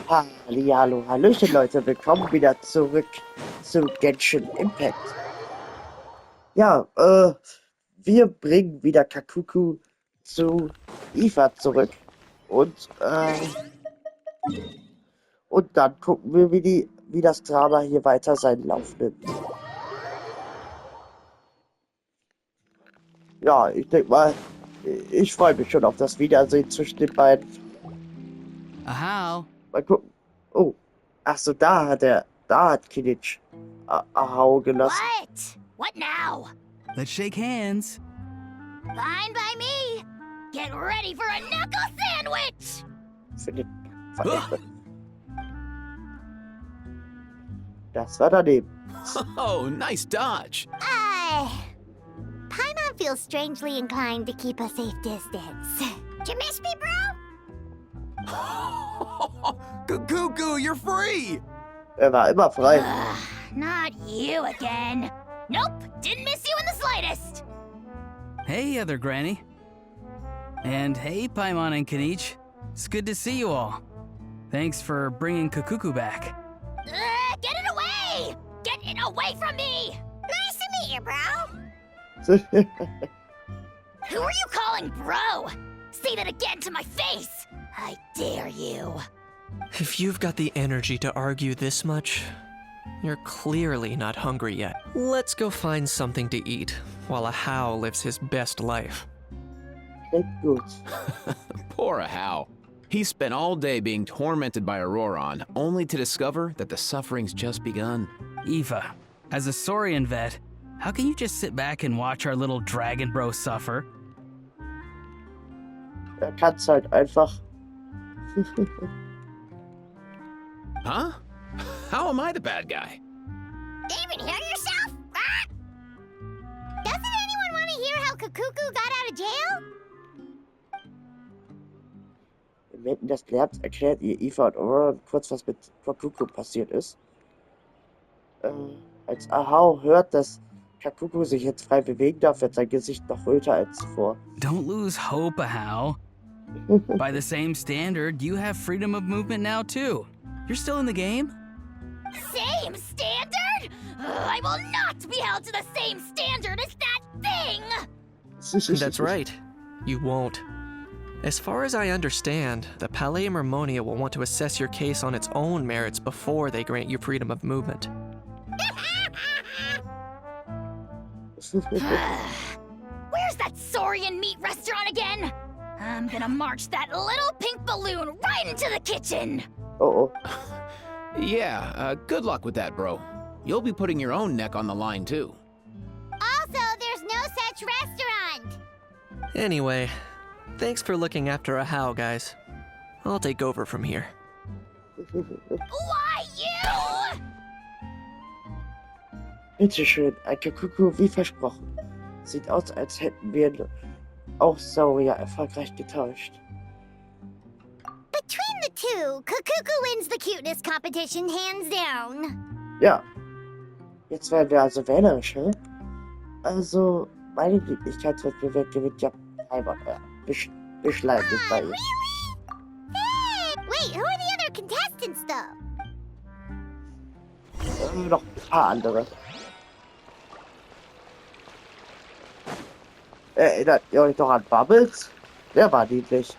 Hallo, hallöchen Leute, willkommen wieder zurück zu Genshin Impact. Ja, wir bringen wieder Kakuku zu Eva zurück und, und dann gucken wir, wie das Drama hier weiter seinen Lauf nimmt. Ja, ich denke mal, ich freue mich schon auf das Wiedersehen zwischen den beiden. Ahau. Mal gucken. Oh, ach so, da hat Kinnitch Ahau gelassen. What now? Let's shake hands. Fine by me. Get ready for a knuckle sandwich. Findet Das war daneben. Oh, nice dodge. Paimon feels strangely inclined to keep a safe distance. Did you miss me, bro? Cuckoo, you're free! Er war immer frei. Not you again. Nope, didn't miss you in the slightest. Hey, other granny. And hey, Paimon and Kanich. It's good to see you all. Thanks for bringing Kakuku back. Get it away! Get it away from me! Nice to meet you, bro. Who are you calling bro? Say that again to my face! I dare you. If you've got the energy to argue this much, you're clearly not hungry yet. Let's go find something to eat while Ahau lives his best life. Klingt gut. Poor Ahau. He spent all day being tormented by Auroron, only to discover that the suffering's just begun. Eva, as a Saurian vet, how can you just sit back and watch our little dragon bro suffer? Kann's halt einfach. Huh? How am I the bad guy? Even hear yourself? Ah! Doesn't anyone want to hear how Kakuku got out of jail? Mitten des Lärms erklärt ihr Eva und Auroron kurz, was mit Kakuku passiert ist. Als Ahau hört, dass Kakuku sich jetzt frei bewegen darf, wird sein Gesicht noch röter als zuvor. Don't lose hope, Ahau. By the same standard, you have freedom of movement now too. You're still in the game? Same standard? I will not be held to the same standard as that thing! That's right. You won't. As far as I understand, the Palais Mermonia will want to assess your case on its own merits before they grant you freedom of movement. Where's that Saurian meat restaurant again? I'm gonna march that little pink balloon right into the kitchen! Oh. Yeah, good luck with that, bro. You'll be putting your own neck on the line, too. Also, there's no such restaurant! Anyway, thanks for looking after Ahau, guys. I'll take over from here. Why you? Bitteschön, ein Kakuku wie versprochen. Sieht aus, als hätten wir auch Saurier erfolgreich getäuscht. Between the two, Kakuku wins the cuteness competition hands down. Ja. Jetzt werden wir also wählerisch, ne? Also, meine Lieblichkeitswettbewerb gewinnt ja Paimon. Ja, Beschleim nicht bei ihr. Really? Hey, wait, who are the other contestants, though? Noch ein paar andere. Erinnert ihr euch noch an Bubbles? Der war niedlich.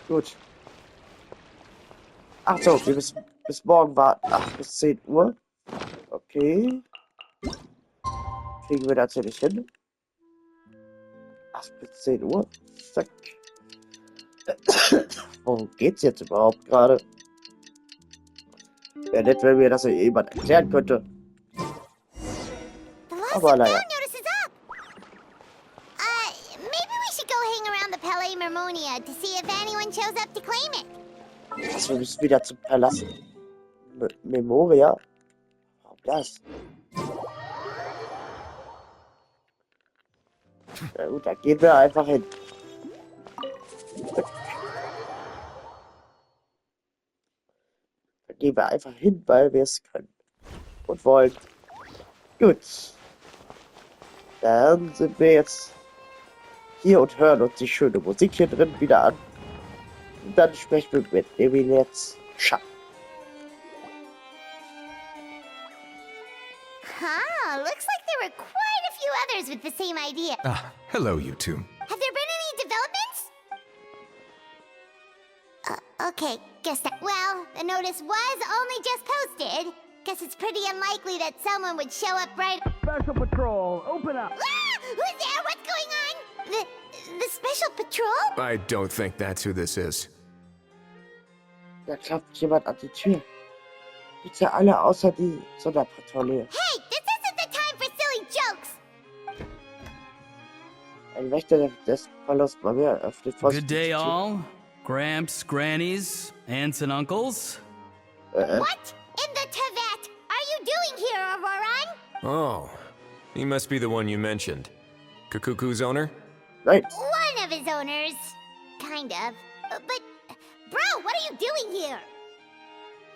Gut. Ach so, wir müssen bis morgen warten. 8 bis 10 Uhr. Okay. Kriegen wir natürlich hin. 8 bis 10 Uhr. Zack. Worum geht's jetzt überhaupt gerade? Wäre nett, wenn mir das jemand erklären könnte. The lost Aber and naja. found notice is up. Maybe we should go hang around the Palais Mermonia to see if anyone shows up to claim it. Also, wir müssen wieder zum Palast Memoria. Warum das? Na gut, da gehen wir einfach hin. Da gehen wir einfach hin, weil wir es können. Und wollen. Gut. Dann sind wir jetzt hier und hören uns die schöne Musik hier drin wieder an. Und dann sprechen wir mit Emil jetzt Scha Huh, looks like there were quite a few others with the same idea. Ah, hello, you two. Have there been any developments? Okay, guess that. Well, the notice was only just posted. Guess it's pretty unlikely that someone would show up right. Special Patrol, open up! Ah! Who's there? What's going on? The special patrol? I don't think that's who this is. Da klopft jemand an die Tür. Bitte alle außer die Sonderpatrouille. Hey, this isn't the time for silly jokes. Ein Wächter des Verlust bei mir öffnet Good day, all. Gramps, grannies, aunts, and uncles. What in the Tevet are you doing here, Auroran? Oh, he must be the one you mentioned. Kukuku's owner? Nein, One of his owners. Kind of. But, bro, what are you doing here?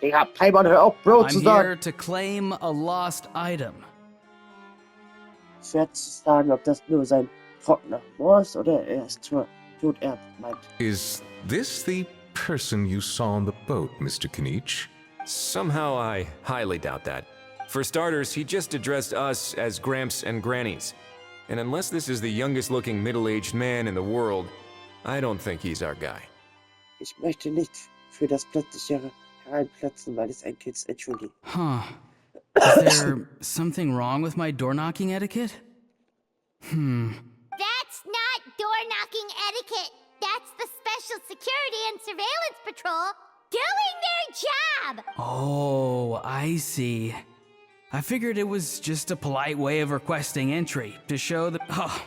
Digga, Paimon, hör auf, Bro zu I'm sagen. here to claim a lost item. Schwer zu sagen, ob das nur sein trockener Humor ist oder er es tot ernst meint. Is this the person you saw on the boat, Mr. Kinich? Somehow I highly doubt that. For starters, he just addressed us as Gramps and Grannies. And unless this is the youngest looking middle-aged man in the world, I don't think he's our guy. Ich möchte nicht für das plötzliche Hereinplatzen meines Enkels entschuldigen. Huh. Is there something wrong with my door knocking etiquette? That's not door-knocking etiquette. That's the Special Security and Surveillance Patrol doing their job. Oh, I see. I figured it was just a polite way of requesting entry to show that. Oh,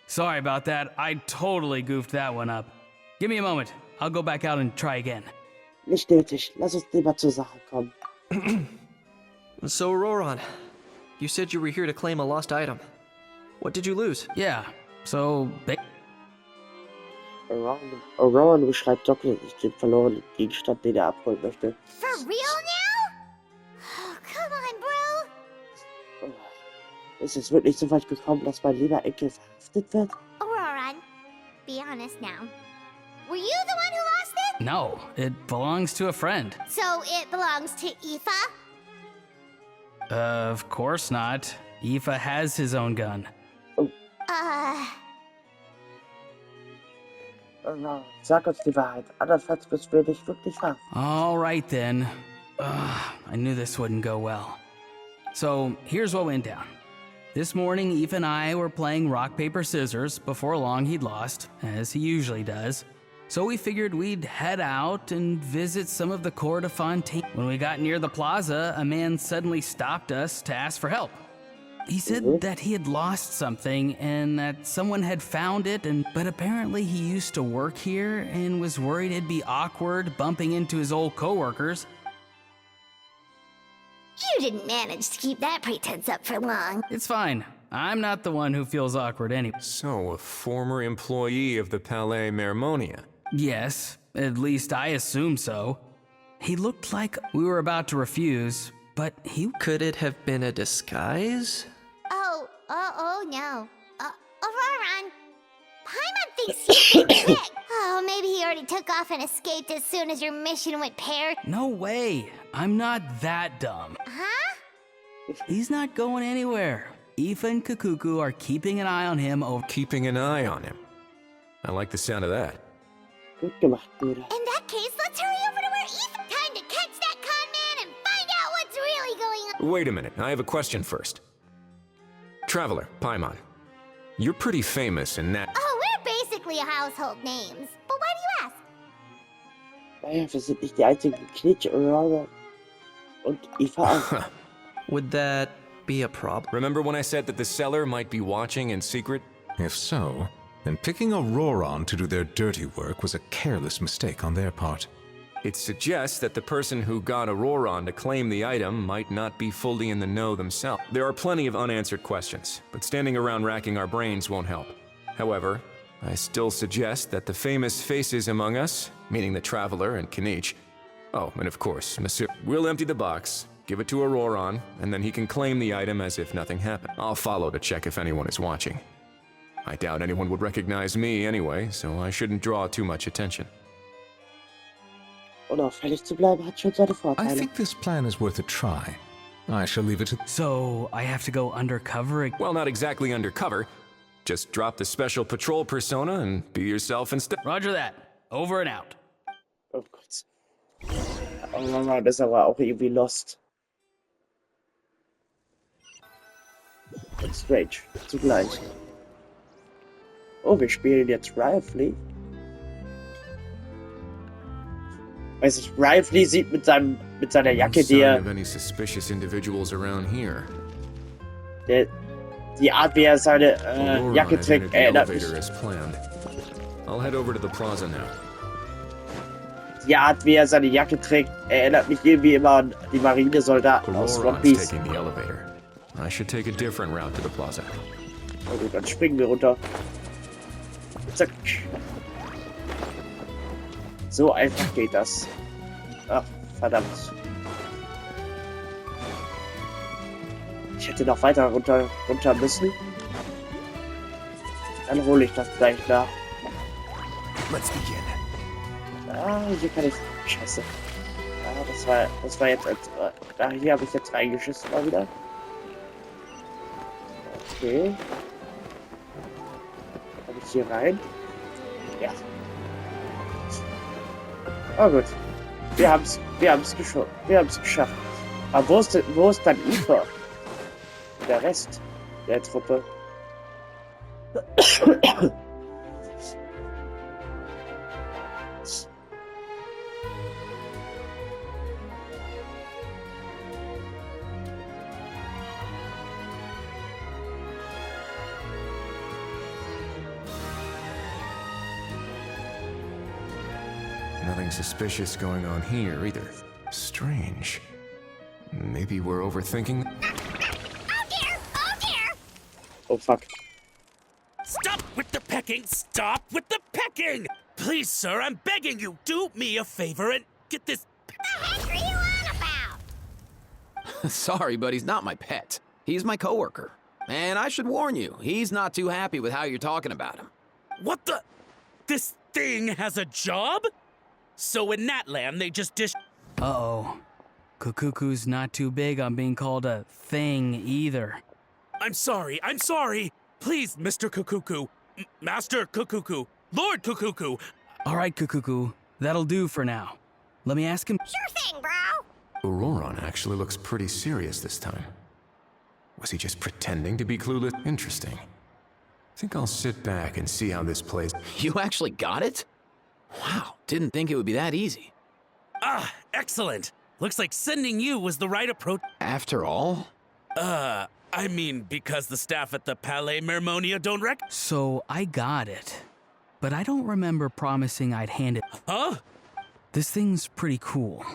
sorry about that. I totally goofed that one up. Give me a moment. I'll go back out and try again. Nicht nötig, lass uns lieber zur Sache kommen. So, Auroran, you said you were here to claim a lost item. What did you lose? Yeah, so. Auroran beschreibt doppelt den verlorenen Gegenstand, den er abholen möchte. For real now? Oh, come on, bro. Ist es wirklich so weit gekommen, dass mein lieber Enkel verhaftet wird? Auroran, be honest now. Were you the one who lost it? No, it belongs to a friend. So it belongs to Aoife? Of course not. Aoife has his own gun. Sag uns die Wahrheit, andernfalls müssen wir dich wirklich verhaften. All right then. I knew this wouldn't go well. So here's what went down. This morning, Eve and I were playing rock, paper, scissors. Before long, he'd lost, as he usually does. So we figured we'd head out and visit some of the Cour de Fontaine. When we got near the plaza, a man suddenly stopped us to ask for help. He said that he had lost something and that someone had found it, but apparently he used to work here and was worried it'd be awkward bumping into his old coworkers. You didn't manage to keep that pretense up for long. It's fine. I'm not the one who feels awkward anyway. So, a former employee of the Palais Mermonia. Yes, at least I assume so. He looked like we were about to refuse, but he... Could it have been a disguise? Oh no. Auroran, Paimon thinks you're sick. Oh, maybe he already took off and escaped as soon as your mission went pear. No way. I'm not that dumb. Huh? He's not going anywhere. Aoife and Kukuku are keeping an eye on him over... Keeping an eye on him. I like the sound of that. Gut gemacht, Bruder. In that case, let's hurry over to where Aoife. Time to catch that con man and find out what's really going on. Wait a minute, I have a question first. Traveler, Paimon. You're pretty famous in that. Oh, we're basically household names. But why do you ask? Naja, wir sind nicht die einzigen Knitsch, Auroran und Eva auch. Would that be a problem? Remember when I said that the seller might be watching in secret? If so, then picking Auroran to do their dirty work was a careless mistake on their part. It suggests that the person who got Auroran to claim the item might not be fully in the know themselves. There are plenty of unanswered questions, but standing around racking our brains won't help. However, I still suggest that the famous faces among us, meaning the Traveler and Kinich, oh, and of course, Monsieur, we'll empty the box, give it to Auroran, and then he can claim the item as if nothing happened. I'll follow to check if anyone is watching. I doubt anyone would recognize me anyway, so I shouldn't draw too much attention. unauffällig zu bleiben hat schon seine I Vorteile. think this plan is worth a try. I shall leave it to... So I have to go undercover. Well, not exactly undercover. Just drop the special patrol persona and be yourself instead. Roger that. Over and out. Oh Gott. Oh Mann, das ist aber auch irgendwie lost. Und strange. Zugleich. Oh, wir spielen jetzt Rifley. Weiß ich, Rifley sieht mit seiner Jacke, No sign die of any suspicious individuals around here. die Art, wie er seine Aurora Jacke has trägt, entered the erinnert mich. elevator as planned. I'll head over to the plaza now. Die Art, wie er seine Jacke trägt, erinnert mich irgendwie immer an die Marinesoldaten aus One Aurora's Piece. taking the elevator. I should take a different route to the plaza. Na gut, dann springen wir runter. Zack. So einfach geht das. Ach, verdammt. Ich hätte noch weiter runter müssen. Dann hole ich das gleich nach. Let's begin. Ah, hier kann ich... Scheiße. Ah, das war jetzt... hier habe ich jetzt reingeschissen mal wieder. Okay. Habe ich hier rein? Ja. Oh gut. Wir haben's geschafft. Aber wo ist dann Eva? Der Rest der Truppe. Nothing suspicious going on here either. Strange. Maybe we're overthinking. Oh dear! Oh dear! Oh fuck. Stop with the pecking! Stop with the pecking! Please, sir, I'm begging you, do me a favor and get this. What the heck are you on about? Sorry, but he's not my pet. He's my coworker. And I should warn you, he's not too happy with how you're talking about him. What the? This thing has a job? So in that land, they just dish. Uh-oh. Kukuku's not too big on being called a thing either. I'm sorry. Please, Mr. Kukuku. Master Kukuku. Lord Kukuku. All right, Kukuku. That'll do for now. Let me ask him. Sure thing, bro. Auroron actually looks pretty serious this time. Was he just pretending to be clueless? Interesting. Think I'll sit back and see how this plays. You actually got it? Wow, didn't think it would be that easy. Ah, excellent. Looks like sending you was the right approach. After all? I mean, because the staff at the Palais Mermonia don't So I got it. But I don't remember promising I'd hand it. Huh? This thing's pretty cool.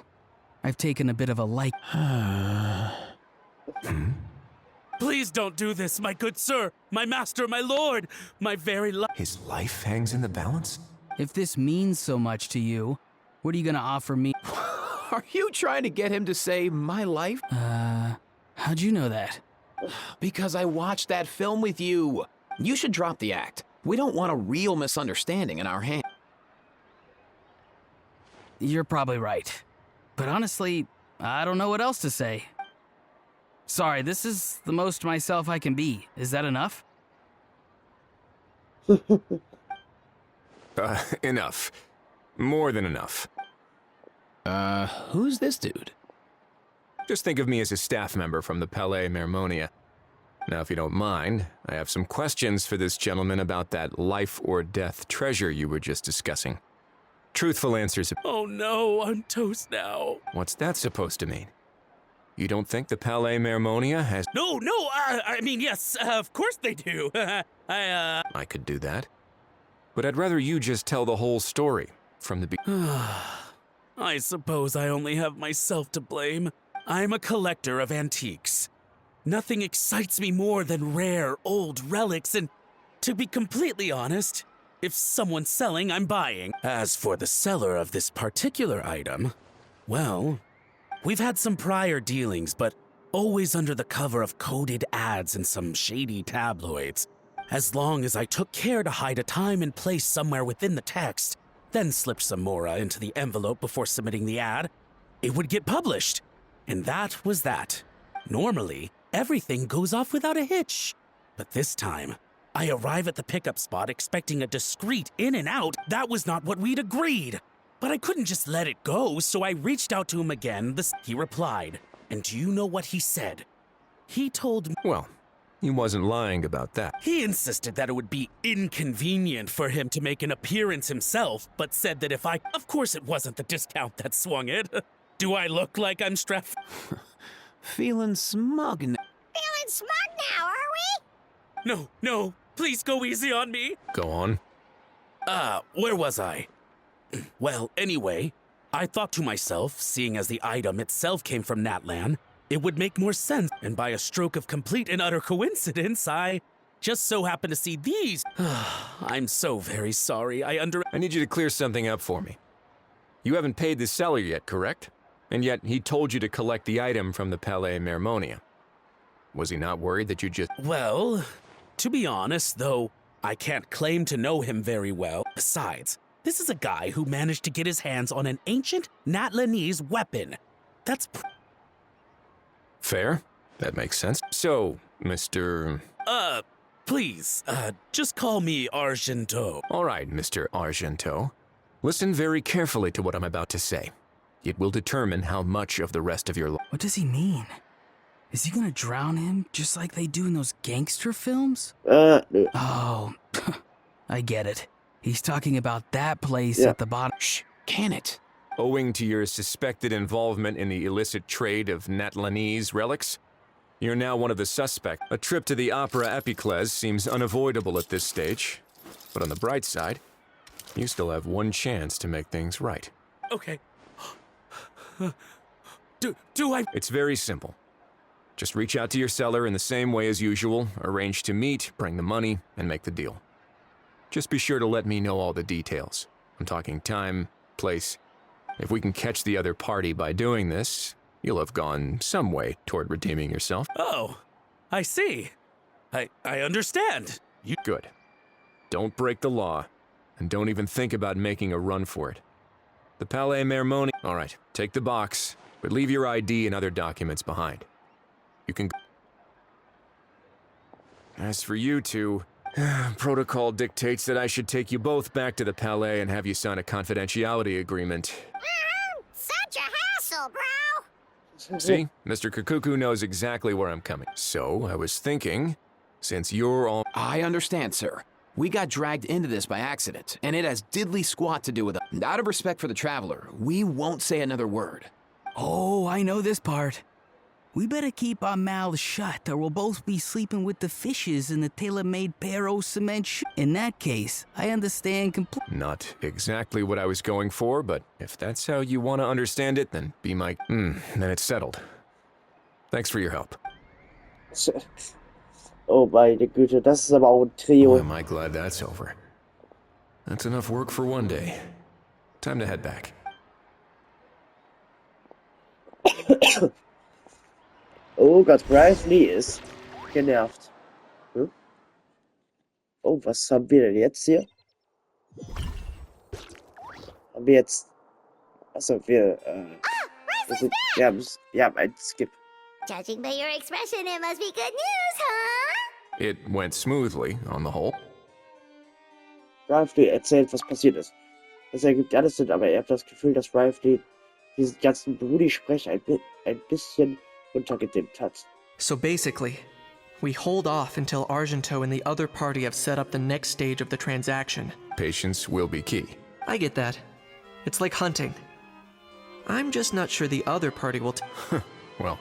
I've taken a bit of a like. Please don't do this, my good sir, my master, my lord, my very His life hangs in the balance? If this means so much to you, what are you gonna offer me? Are you trying to get him to say my life? How'd you know that? Because I watched that film with you. You should drop the act. We don't want a real misunderstanding in our hands. You're probably right. But honestly, I don't know what else to say. Sorry, this is the most myself I can be. Is that enough? Enough. More than enough. Who's this dude? Just think of me as a staff member from the Palais Mermonia. Now, if you don't mind, I have some questions for this gentleman about that life or death treasure you were just discussing. Truthful answers. Oh no, I'm toast now. What's that supposed to mean? You don't think the Palais Mermonia has... No, I mean, yes, of course they do. I could do that. But I'd rather you just tell the whole story from the beginning. I suppose I only have myself to blame. I'm a collector of antiques. Nothing excites me more than rare, old relics, and to be completely honest, if someone's selling, I'm buying. As for the seller of this particular item, well, we've had some prior dealings, but always under the cover of coded ads and some shady tabloids. As long as I took care to hide a time and place somewhere within the text, then slipped some mora into the envelope before submitting the ad, it would get published. And that was that. Normally, everything goes off without a hitch. But this time, I arrive at the pickup spot expecting a discreet in and out. That was not what we'd agreed. But I couldn't just let it go, so I reached out to him again. He replied. And do you know what he said? He told me... Well, he wasn't lying about that. He insisted that it would be inconvenient for him to make an appearance himself, but said that if I... Of course it wasn't the discount that swung it. Do I look like I'm strapped? Feeling smug now. Feeling smug now, are we? No, please go easy on me. Go on. Where was I? Well, anyway, I thought to myself, seeing as the item itself came from Natlan, it would make more sense, and by a stroke of complete and utter coincidence, I just so happened to see these. I'm so very sorry, I need you to clear something up for me. You haven't paid the seller yet, correct? And yet he told you to collect the item from the Palais Mermonia. Was he not worried that you just... Well, to be honest, though, I can't claim to know him very well. Besides, this is a guy who managed to get his hands on an ancient Natlanese weapon. That's... Fair. That makes sense. So, Mr... Please, just call me Argento. All right, Mr. Argento. Listen very carefully to what I'm about to say. It will determine how much of the rest of your life... What does he mean? Is he gonna drown him just like they do in those gangster films? No. Oh, I get it. He's talking about that place Yeah. at the bottom. Shh, can it? Owing to your suspected involvement in the illicit trade of Natlanese relics, you're now one of the suspects. A trip to the Opera Epiclese seems unavoidable at this stage. But on the bright side, you still have one chance to make things right. Okay. Do I... It's very simple. Just reach out to your seller in the same way as usual, arrange to meet, bring the money, and make the deal. Just be sure to let me know all the details. I'm talking time, place. If we can catch the other party by doing this, you'll have gone some way toward redeeming yourself. Oh, I see. I understand. Good. Don't break the law, and don't even think about making a run for it. The Palais Mermonia... All right, take the box, but leave your ID and other documents behind. You can... As for you two, protocol dictates that I should take you both back to the Palais and have you sign a confidentiality agreement. Such a hassle, bro! See, Mr. Kakuku knows exactly where I'm coming. So, I was thinking, since you're all... I understand, sir. We got dragged into this by accident, and it has diddly squat to do with it. Out of respect for the traveler, we won't say another word. Oh, I know this part. We better keep our mouths shut or we'll both be sleeping with the fishes in the tailor-made Pero cement shoe. In that case, I understand completely. Not exactly what I was going for, but if that's how you want to understand it, then be my... then it's settled. Thanks for your help. Oh meine Güte, das ist aber auch ein Boy, Trio. am I glad that's over. That's enough work for one day. Time to head back. Oh Gott, Bravely ist genervt. Hm? Oh, was haben wir denn jetzt hier? Haben wir jetzt... Achso, wir sind, wir haben ein Skip. Judging by your expression, it must be good news, huh? It went smoothly, on the whole. Bravely erzählt, was passiert ist. Das ergibt alles Sinn, aber er hat das Gefühl, dass Bravely diesen ganzen Brudi-Sprech ein bisschen runtergedimmt hat. So basically, we hold off until Argento and the other party have set up the next stage of the transaction. Patience will be key. I get that. It's like hunting. I'm just not sure the other party will Well,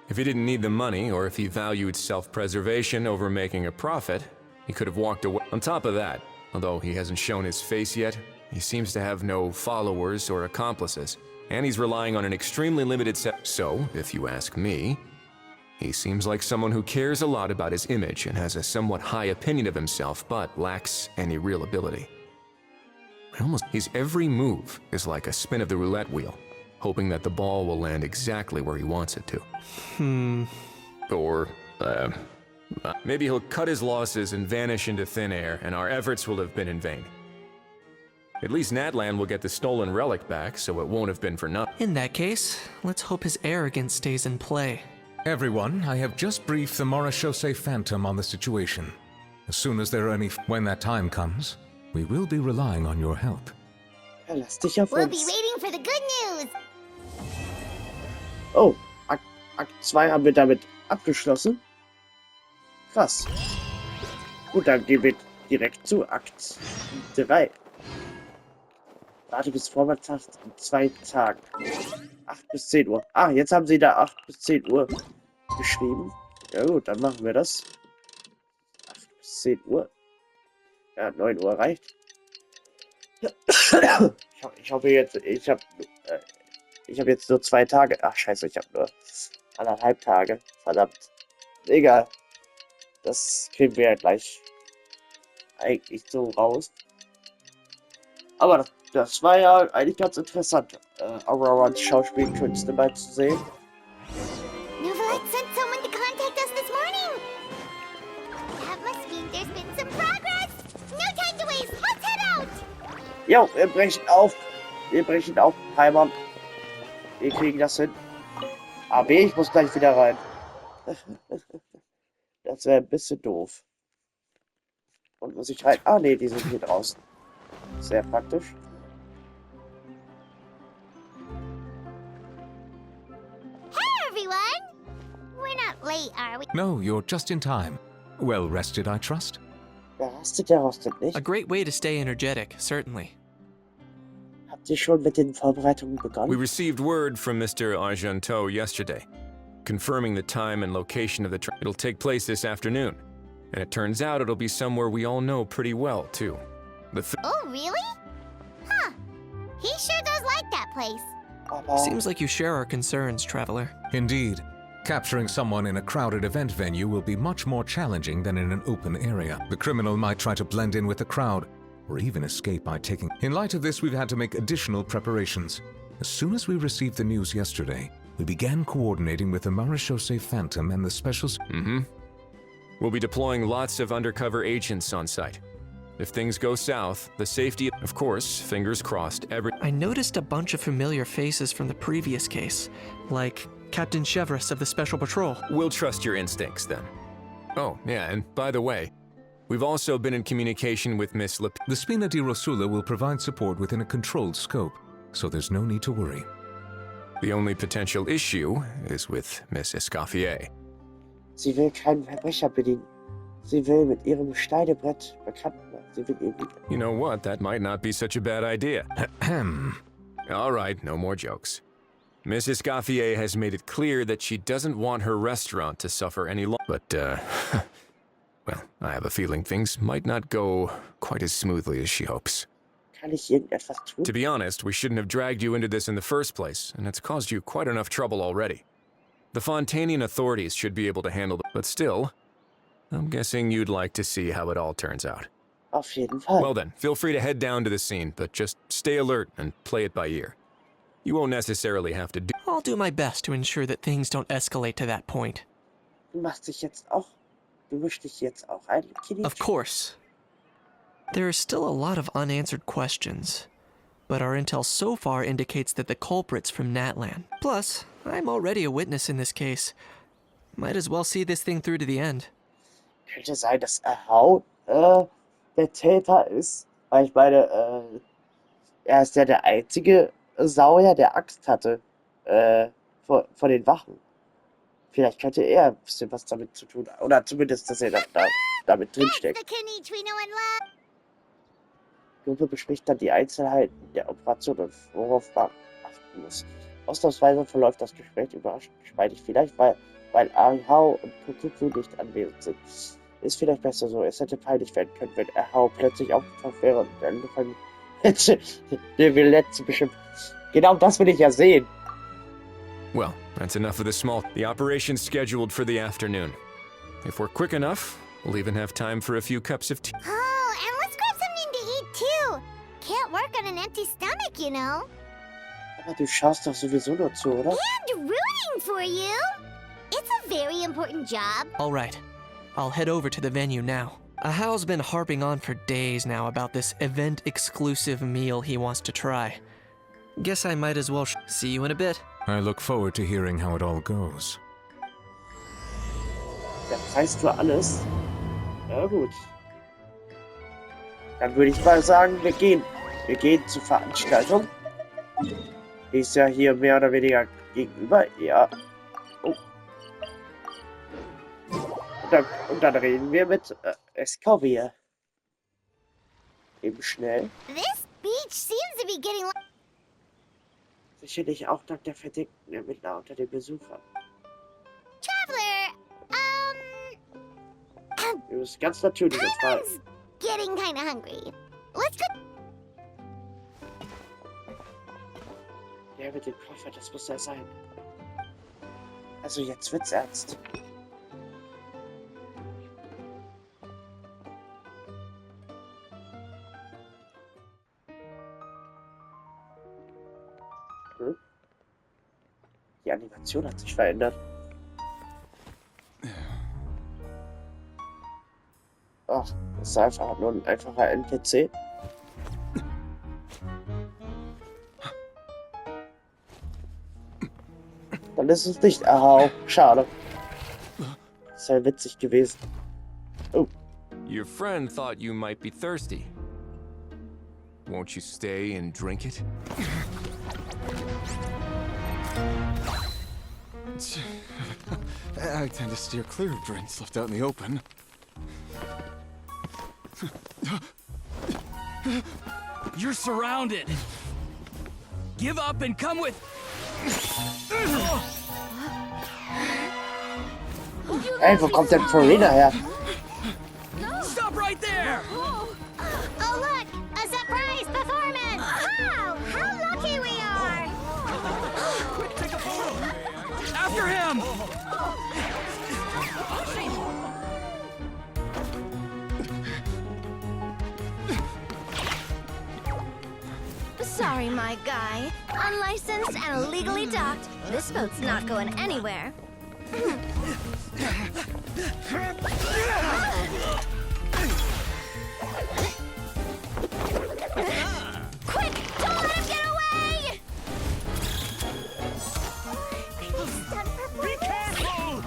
if he didn't need the money, or if he valued self-preservation over making a profit, he could have walked away. On top of that, although he hasn't shown his face yet, he seems to have no followers or accomplices, and he's relying on an extremely limited set. So, if you ask me, he seems like someone who cares a lot about his image and has a somewhat high opinion of himself, but lacks any real ability. His every move is like a spin of the roulette wheel, hoping that the ball will land exactly where he wants it to. Or, maybe he'll cut his losses and vanish into thin air, and our efforts will have been in vain. At least Natlan will get the stolen relic back, so it won't have been for nothing. In that case, let's hope his arrogance stays in play. Everyone, I have just briefed the Marechaussee Phantom on the situation. As soon as there are any... When that time comes, we will be relying on your help. Verlass dich auf We'll be uns. waiting for the good news. Oh, Akt 2 haben wir damit abgeschlossen. Krass. Gut, dann gehen wir direkt zu Akt 3. Warte bis Vormittag in 2 Tagen. 8 bis 10 Uhr. Ah, jetzt haben sie da 8 bis 10 Uhr geschrieben. Ja gut, dann machen wir das. 8 bis 10 Uhr. Ja, 9 Uhr reicht. Ich hoffe jetzt, ich habe jetzt nur 2 Tage. Ach scheiße, ich habe nur 1,5 Tage. Verdammt. Egal. Das kriegen wir ja gleich eigentlich so raus. Aber das war ja eigentlich ganz interessant, Aurorans Schauspielkünste mal zu sehen. Nuvalet sent someone to contact us this morning. That must mean there's been some progress. No time to waste. Let's head out. Jo, wir brechen auf. Wir brechen auf, Heimann. Wir kriegen das hin. AB, ich muss gleich wieder rein. Das wäre ein bisschen doof. Und muss ich rein? Ah, nee, die sind hier draußen. Sehr praktisch. Hey, everyone. We're not late, are we? No, you're just in time. Well rested, I trust? Wer rastet, der rostet nicht. A great way to stay energetic, certainly. Habt ihr schon mit den Vorbereitungen We begonnen? received word from Mr. Argenteau yesterday, confirming the time and location of the trip. It'll take place this afternoon. And it turns out it'll be somewhere we all know pretty well, too. Oh, really? Huh. He sure does like that place. Aber Seems like you share our concerns, Traveler. Indeed. Capturing someone in a crowded event venue will be much more challenging than in an open area. The criminal might try to blend in with the crowd, or even escape by taking... In light of this, we've had to make additional preparations. As soon as we received the news yesterday, we began coordinating with the Marechaussee Phantom and the special... We'll be deploying lots of undercover agents on site. If things go south, the safety... Of course, fingers crossed, I noticed a bunch of familiar faces from the previous case, like Captain Chevres of the Special Patrol. We'll trust your instincts, then. Oh, yeah, and by the way, we've also been in communication with Miss Le... The Spina di Rosula will provide support within a controlled scope, so there's no need to worry. The only potential issue is with Miss Escoffier. sie will keinen Verbrecher bedienen. Sie will mit ihrem Schneidebrett bekannt werden. Sie will irgendwie... You know what? That might not be such a bad idea. All right, no more jokes. Miss Escoffier has made it clear that she doesn't want her restaurant to suffer any loss. But, well, I have a feeling things might not go quite as smoothly as she hopes. Kann ich irgendetwas tun? To be honest, we shouldn't have dragged you into this in the first place, and it's caused you quite enough trouble already. The Fontanian authorities should be able to handle it, but still, I'm guessing you'd like to see how it all turns out. Auf jeden Fall. Well then, feel free to head down to the scene, but just stay alert and play it by ear. You won't necessarily have to do... I'll do my best to ensure that things don't escalate to that point. Du machst dich jetzt auch... Du mischst dich jetzt auch ein, Kitty? Of course. There are still a lot of unanswered questions, but our intel so far indicates that the culprit's from Natlan. Plus, I'm already a witness in this case. Might as well see this thing through to the end. Könnte sein, dass Haut der Täter ist. Weil ich meine, er ist ja der einzige Saurier, der Angst hatte vor den Wachen. Vielleicht könnte er ein bisschen was damit zu tun haben. Oder zumindest, dass er damit That's drinsteckt. the Kanichi we know and love. Die Gruppe bespricht dann die Einzelheiten der Operation und worauf man achten muss. Ausnahmsweise verläuft das Gespräch überraschend geschmeidig. Vielleicht, weil Arihao und Kokuku nicht anwesend sind. Ist vielleicht besser so. Es hätte peinlich werden können, wenn Arihao plötzlich aufgetaucht wäre und angefangen hätte, den Violett zu beschimpfen. Genau das will ich ja sehen. Well, that's enough of the small... The operation's scheduled for the afternoon. If we're quick enough, we'll even have time for a few cups of tea. Oh, and let's grab something to eat too. Can't work on an empty stomach, you know. Aber du schaust doch sowieso nur zu, oder? And rooting for you. It's a very important job. All right, I'll head over to the venue now. Ahao's been harping on for days now about this event-exclusive meal he wants to try. Guess I might as well see you in a bit. I look forward to hearing how it all goes. Der Preis für alles. Ja gut. Dann würde ich mal sagen, wir gehen. Wir gehen zur Veranstaltung. Die ist ja hier mehr oder weniger gegenüber. Ja. Oh. Und dann reden wir mit Escovia. Eben schnell. This beach seems to be getting... Sicherlich auch dank der verdeckten Ermittler unter den Besuchern. Traveler, Wir müssen ganz natürlich entfallen. Paimon's getting kinda hungry. Let's go... Der mit dem Koffer, das muss er sein. Also jetzt wird's ernst. Die Animation hat sich verändert. Ach, das ist einfach nur ein einfacher NPC. Dann ist es nicht Ahau. Schade. Das wäre witzig gewesen. Oh. Your friend thought you might be thirsty. Won't you stay and drink it? I tend to steer clear of drinks left out in the open. You're surrounded. Give up and come with. Ey, wo kommt denn Farina her? Stop right there! Oh look! A surprise performance! Wow! How lucky we are! After him! Sorry, my guy. Unlicensed and illegally docked. This boat's not going anywhere. Quick! Don't let him get away! Be careful!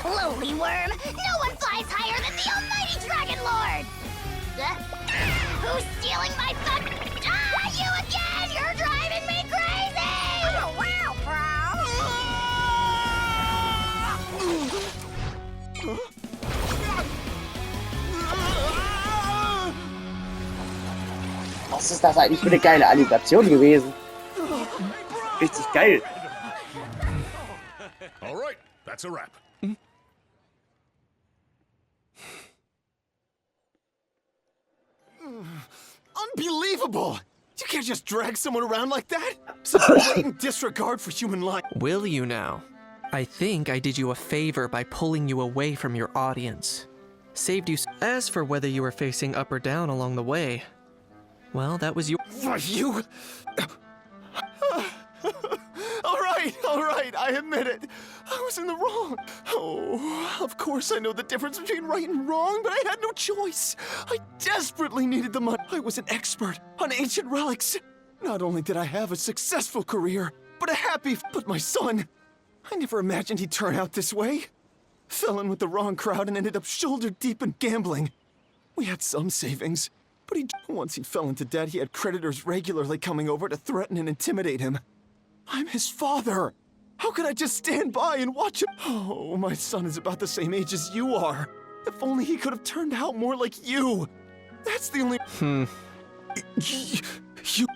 Lowly worm! No one flies higher than the almighty Dragon Lord! Who's stealing my fun? Ah, you again! You're driving me crazy! Oh, wow, Was ist das eigentlich für eine geile Animation gewesen? Richtig geil. All right, that's a wrap. Unbelievable! You can't just drag someone around like that! Such blatant disregard for human life. Will you now? I think I did you a favor by pulling you away from your audience. Saved you. As for whether you were facing up or down along the way, well, that was your. For you? All right, I admit it. I was in the wrong. Oh, of course I know the difference between right and wrong, but I had no choice. I desperately needed the money. I was an expert on ancient relics. Not only did I have a successful career, but a happy. But my son, I never imagined he'd turn out this way. Fell in with the wrong crowd and ended up shoulder deep in gambling. We had some savings, but once he fell into debt, he had creditors regularly coming over to threaten and intimidate him. I'm his father. How could I just stand by and watch him? Oh, my son is about the same age as you are. If only he could have turned out more like you. That's the only... You...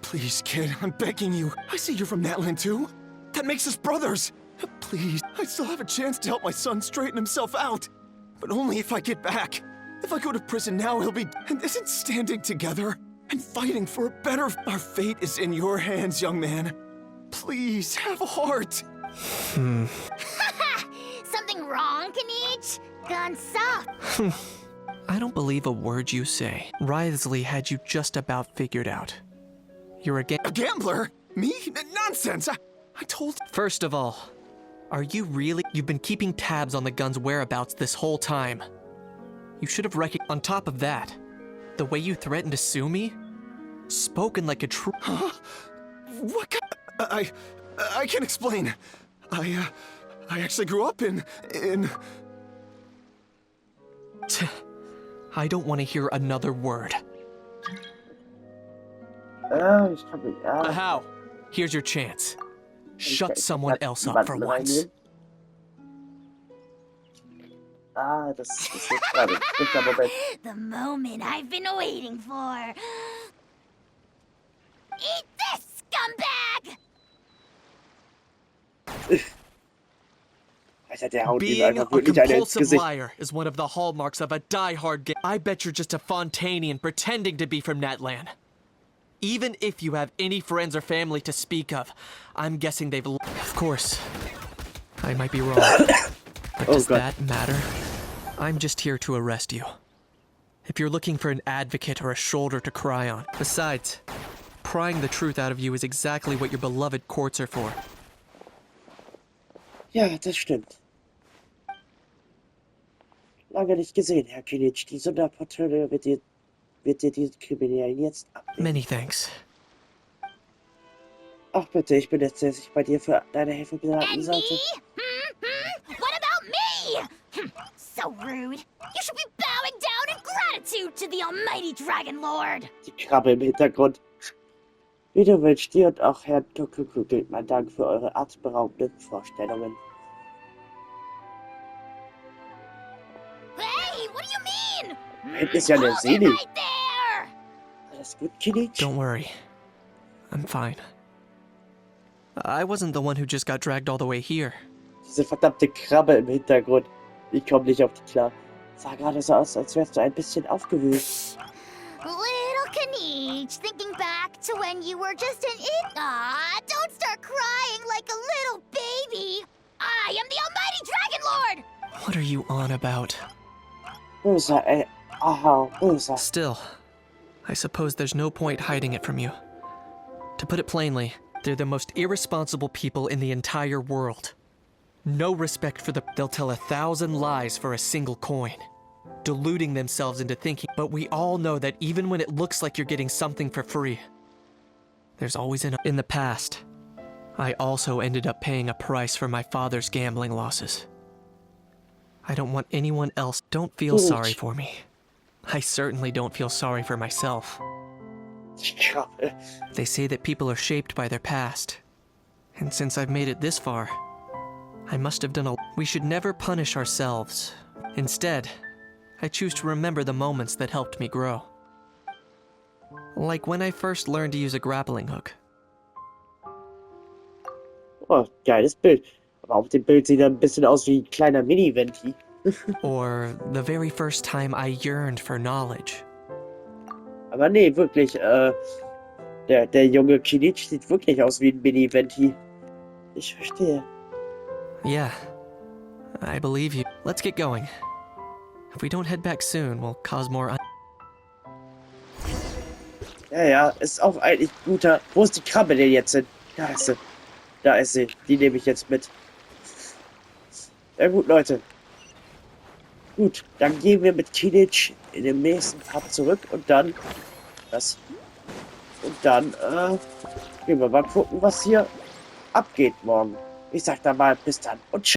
Please, kid, I'm begging you. I see you're from Natlan too. That makes us brothers. Please, I still have a chance to help my son straighten himself out. But only if I get back. If I go to prison now, he'll be... And isn't standing together and fighting for a better... Our fate is in your hands, young man. Please, have a heart. Something wrong, Kanich? Gone soft. I don't believe a word you say. Wriothesley had you just about figured out. You're a gambler? Me? Nonsense! I told... First of all, Are you really? You've been keeping tabs on the gun's whereabouts this whole time. You should have recognized. On top of that, the way you threatened to sue me? Spoken like a true. Huh? What? I can't explain. I actually grew up in. I don't want to hear another word. Ich kann mich, How? Here's your chance. Shut someone else up for once. Das ist jetzt gerade. Guter Moment. The moment I've been waiting for. Eat this, scumbag! Alter, der haut ihm Being einfach a wirklich eine ins compulsive Gesicht. liar is one of the hallmarks of a die-hard game. I bet you're just a Fontanian pretending to be from Natlan. Even if you have any friends or family to speak of, I'm guessing they've... Of course, I might be wrong. But does that matter? I'm just here to arrest you. If you're looking for an advocate or a shoulder to cry on. Besides, prying the truth out of you is exactly what your beloved courts are for. Ja, das stimmt. Lange nicht gesehen, Herr Kilic. Die Sonderpatrouille wird dir die Kriminellen jetzt abnehmen. Many thanks. Ach bitte, ich bin jetzt sehr sich bei dir für deine Hilfe beraten And me? sollte. What about me? So rude. You should be bowing down in gratitude to the almighty Dragon Lord. Die Krabbe im Hintergrund. Wie du willst, dir und auch Herrn Tokuku gilt mein Dank für eure atemberaubenden Vorstellungen. Hey, what do you mean? Hinten ist ja eine Hold it Seele. right there! Alles gut, Kilic? Don't worry. I'm fine. I wasn't the one who just got dragged all the way here. Diese verdammte Krabbe im Hintergrund. Ich komme nicht auf die klar. Sah gerade so aus, als wärst du ein bisschen aufgewühlt. Little Kanich, thinking back to when you were just an don't start crying like a little baby. I am the almighty Dragon Lord! What are you on about? Böser, ey. Aha, böser. Still, I suppose there's no point hiding it from you. To put it plainly, they're the most irresponsible people in the entire world. No respect for the... They'll tell 1,000 lies for a single coin, deluding themselves into thinking. But we all know that even when it looks like you're getting something for free, there's always an... In the past, I also ended up paying a price for my father's gambling losses. I don't want anyone else... Don't feel sorry for me. I certainly don't feel sorry for myself. Die Krabbe. They say that people are shaped by their past. And since I've made it this far, I must have done a... We should never punish ourselves. Instead, I choose to remember the moments that helped me grow. Like when I first learned to use a grappling hook. Oh, geiles Bild. Aber auf dem Bild sieht er ein bisschen aus wie ein kleiner Mini-Venti. Or the very first time I yearned for knowledge. Aber nee, wirklich, der junge Kilic sieht wirklich aus wie ein Mini-Venti. Ich verstehe. Yeah, I believe you. Let's get going. If we don't head back soon, we'll cause more... Ja, ist auch eigentlich guter... Wo ist die Krabbe denn jetzt hin? Da ist sie. Da ist sie. Die nehme ich jetzt mit. Ja gut, Leute. Gut, dann gehen wir mit Kilic in dem nächsten Part zurück und dann... Und dann, gehen wir mal gucken, was hier abgeht morgen. Ich sag da mal bis dann und tschüss.